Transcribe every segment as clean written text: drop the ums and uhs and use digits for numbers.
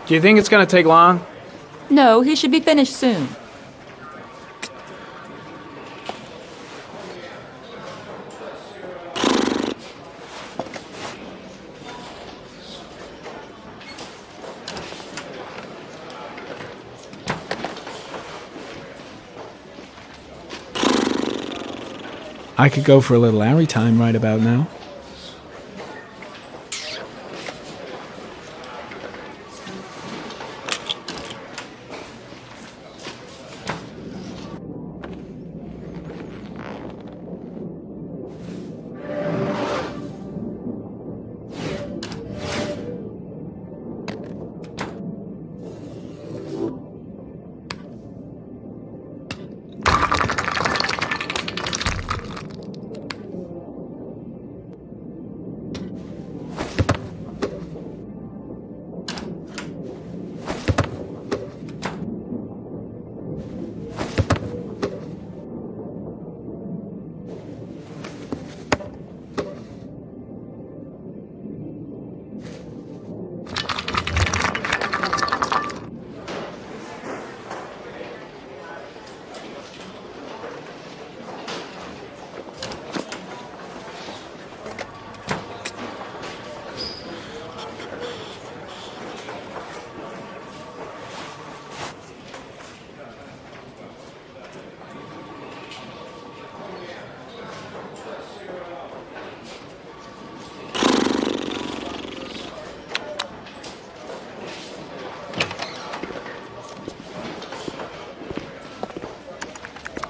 Do you think it's gonna take long? No, he should be finished soon. I could go for a little Larry time right about now.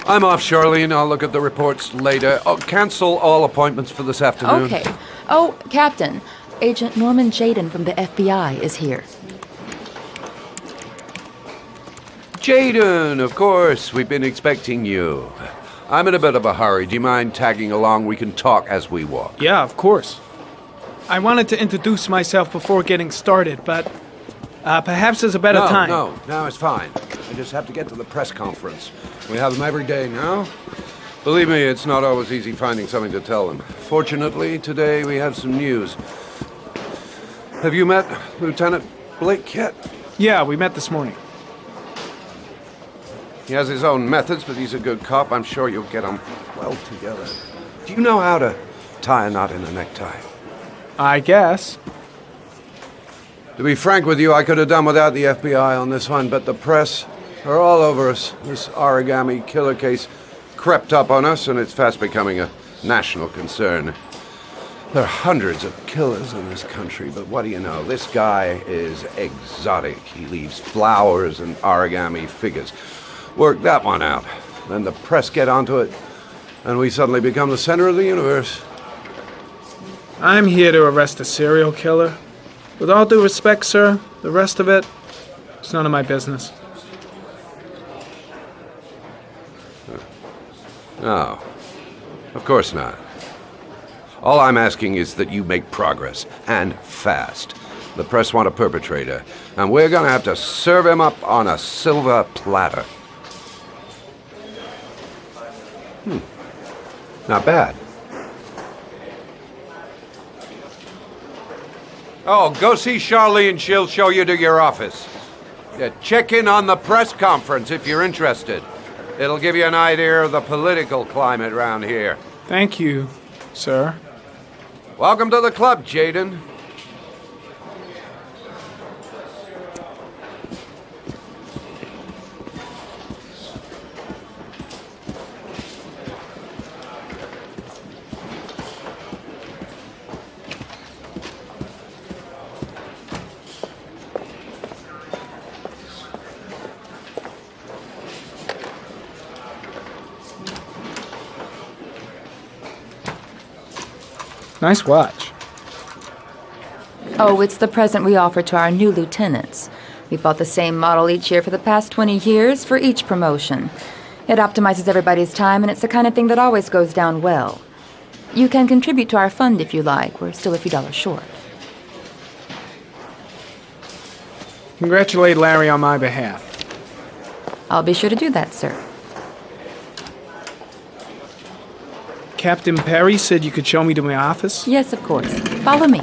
I'm off, Charlene. I'll look at the reports later. Oh, cancel all appointments for this afternoon. Okay. Oh, Captain, Agent Norman Jaden from the FBI is here. Jaden, of course. We've been expecting you. I'm in a bit of a hurry. Do you mind tagging along? We can talk as we walk. Yeah, of course. I wanted to introduce myself before getting started, but perhaps there's a better time. No, it's fine. I just have to get to the press conference. We have them every day now. Believe me, it's not always easy finding something to tell them. Fortunately, today we have some news. Have you met Lieutenant Blake yet? Yeah, we met this morning. He has his own methods, but he's a good cop. I'm sure you'll get on well together. Do you know how to tie a knot in a necktie? I guess. To be frank with you, I could have done without the FBI on this one, but the press are all over us. This origami killer case crept up on us, and it's fast becoming a national concern. There are hundreds of killers in this country, but what do you know? This guy is exotic. He leaves flowers and origami figures. Work that one out. Then the press get onto it, and we suddenly become the center of the universe. I'm here to arrest a serial killer. With all due respect, sir, the rest of it, it's none of my business. No, of course not. All I'm asking is that you make progress, and fast. The press want a perpetrator, and we're gonna have to serve him up on a silver platter. Not bad. Oh, go see Charlene. She'll show you to your office. Yeah, check in on the press conference if you're interested. It'll give you an idea of the political climate around here. Thank you, sir. Welcome to the club, Jaden. Nice watch. Oh, it's the present we offer to our new lieutenants. We bought the same model each year for the past 20 years for each promotion. It optimizes everybody's time, and it's the kind of thing that always goes down well. You can contribute to our fund if you like. We're still a few dollars short. Congratulate Larry on my behalf. I'll be sure to do that, sir. Captain Perry said you could show me to my office? Yes, of course. Follow me.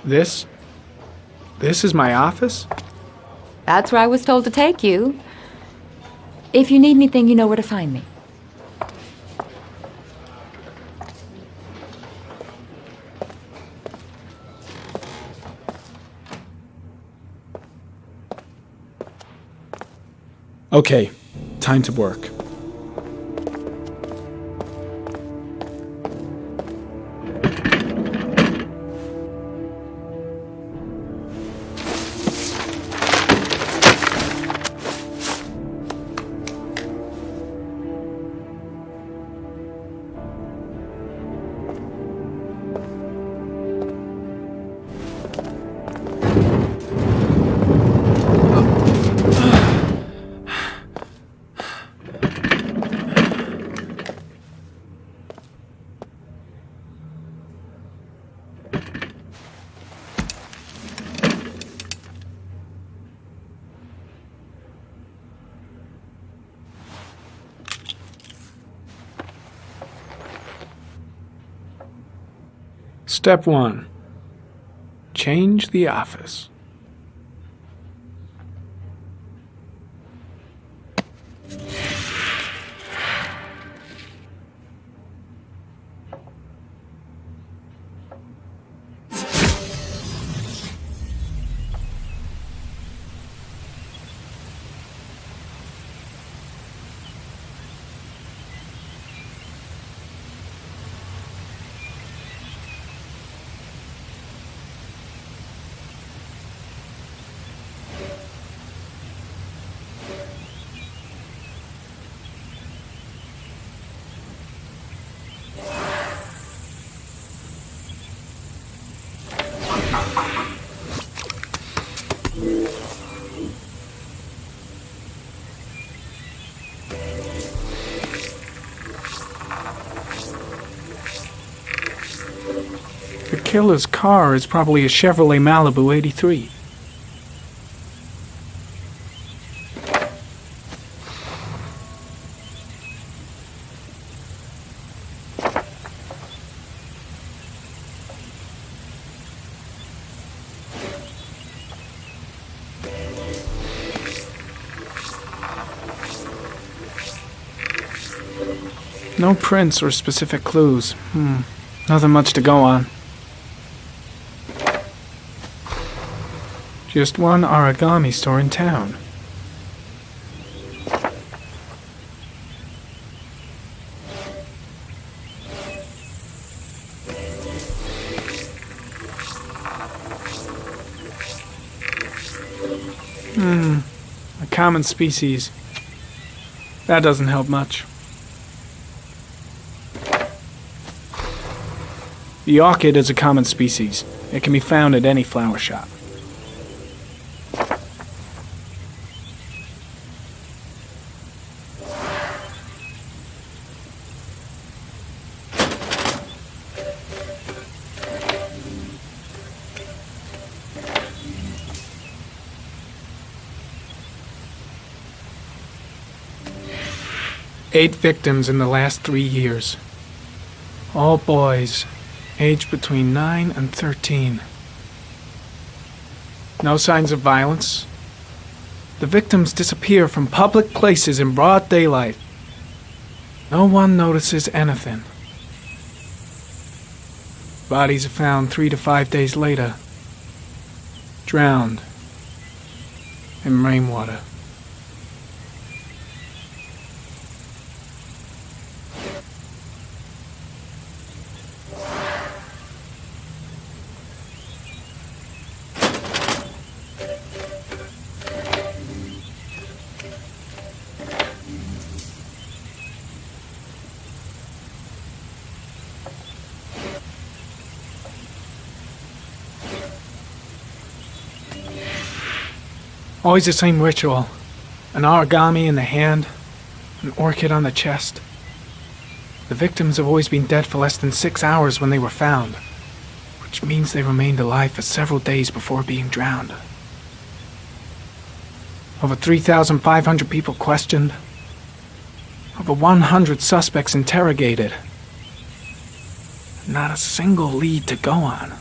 This is my office? That's where I was told to take you. If you need anything, you know where to find me. Okay, time to work. Step 1. Change the office. The killer's car is probably a Chevrolet Malibu 83. No prints or specific clues. Nothing much to go on. Just one origami store in town. A common species. That doesn't help much. The orchid is a common species. It can be found at any flower shop. Eight victims in the last 3 years. All boys, aged between 9 and 13. No signs of violence. The victims disappear from public places in broad daylight. No one notices anything. Bodies are found 3 to 5 days later, drowned in rainwater. Always the same ritual. An origami in the hand, an orchid on the chest. The victims have always been dead for less than 6 hours when they were found, which means they remained alive for several days before being drowned. Over 3,500 people questioned. Over 100 suspects interrogated. Not a single lead to go on.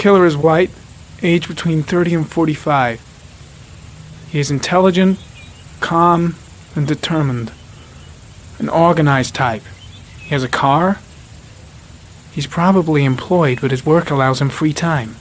killer is white, aged between 30 and 45. He is intelligent, calm, and determined. An organized type. He has a car. He's probably employed, but his work allows him free time.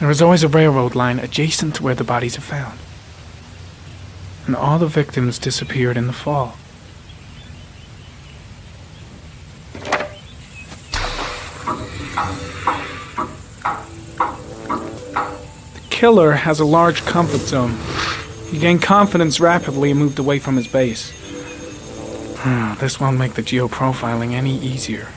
There is always a railroad line adjacent to where the bodies are found. And all the victims disappeared in the fall. The killer has a large comfort zone. He gained confidence rapidly and moved away from his base. This won't make the geoprofiling any easier.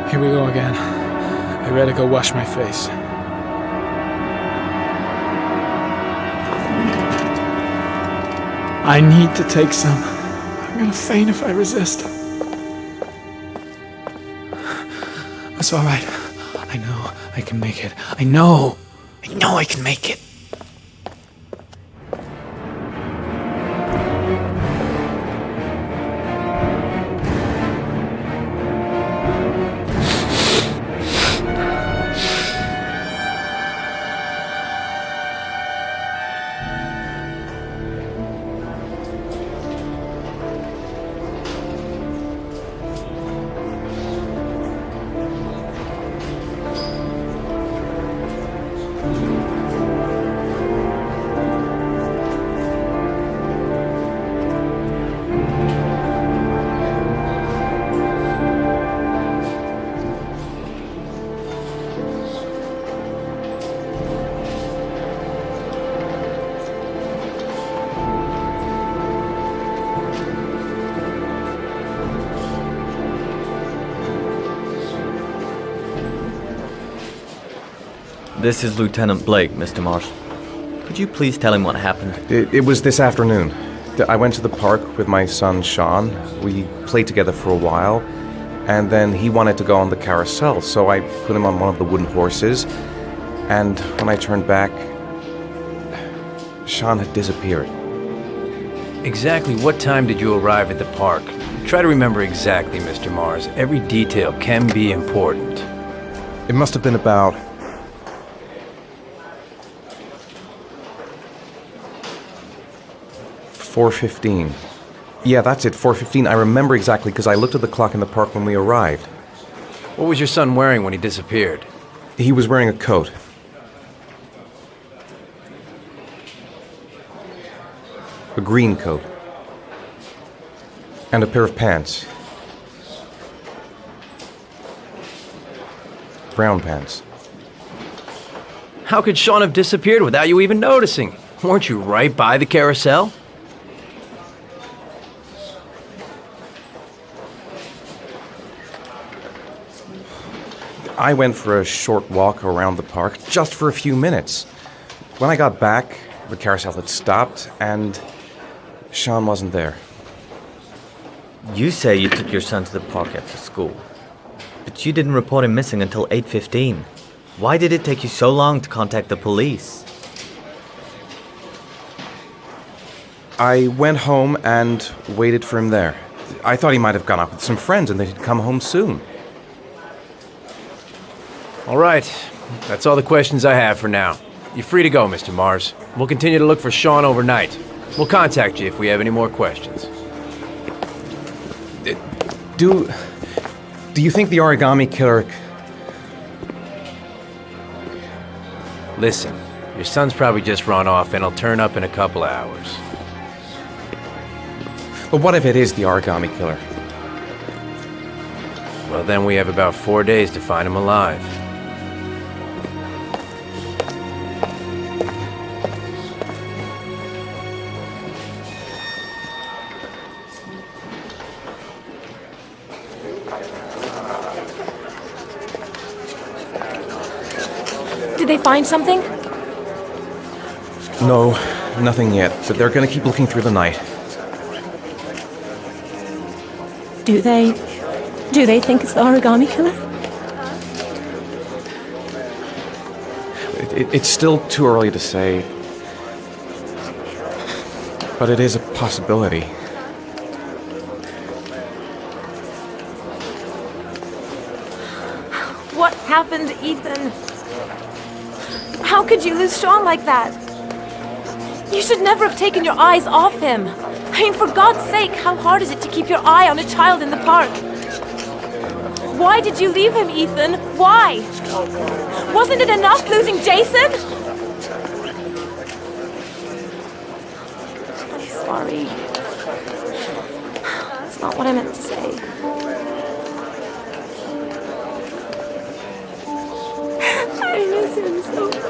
Here we go again. I better go wash my face. I need to take some. I'm gonna faint if I resist. It's all right. I know I can make it. I know I can make it. This is Lieutenant Blake, Mr. Marsh. Could you please tell him what happened? It was this afternoon. I went to the park with my son, Sean. We played together for a while, and then he wanted to go on the carousel, so I put him on one of the wooden horses, and when I turned back, Sean had disappeared. Exactly what time did you arrive at the park? Try to remember exactly, Mr. Mars. Every detail can be important. It must have been about 4:15. Yeah, that's it, 4:15. I remember exactly because I looked at the clock in the park when we arrived. What was your son wearing when he disappeared? He was wearing a coat. A green coat. And a pair of pants. Brown pants. How could Sean have disappeared without you even noticing? Weren't you right by the carousel? I went for a short walk around the park, just for a few minutes. When I got back, the carousel had stopped, and Sean wasn't there. You say you took your son to the park after school, but you didn't report him missing until 8:15. Why did it take you so long to contact the police? I went home and waited for him there. I thought he might have gone out with some friends and that he'd come home soon. All right, that's all the questions I have for now. You're free to go, Mr. Mars. We'll continue to look for Sean overnight. We'll contact you if we have any more questions. Do you think the origami killer... Listen, your son's probably just run off and he'll turn up in a couple of hours. But what if it is the origami killer? Well, then we have about 4 days to find him alive. Did they find something? No, nothing yet, but they're gonna keep looking through the night. Do they think it's the origami killer? It's still too early to say, but it is a possibility. What happened, Ethan? How could you lose Sean like that? You should never have taken your eyes off him. I mean, for God's sake, how hard is it to keep your eye on a child in the park? Why did you leave him, Ethan? Why? Wasn't it enough losing Jason? I'm sorry. That's not what I meant to say. I miss him so much.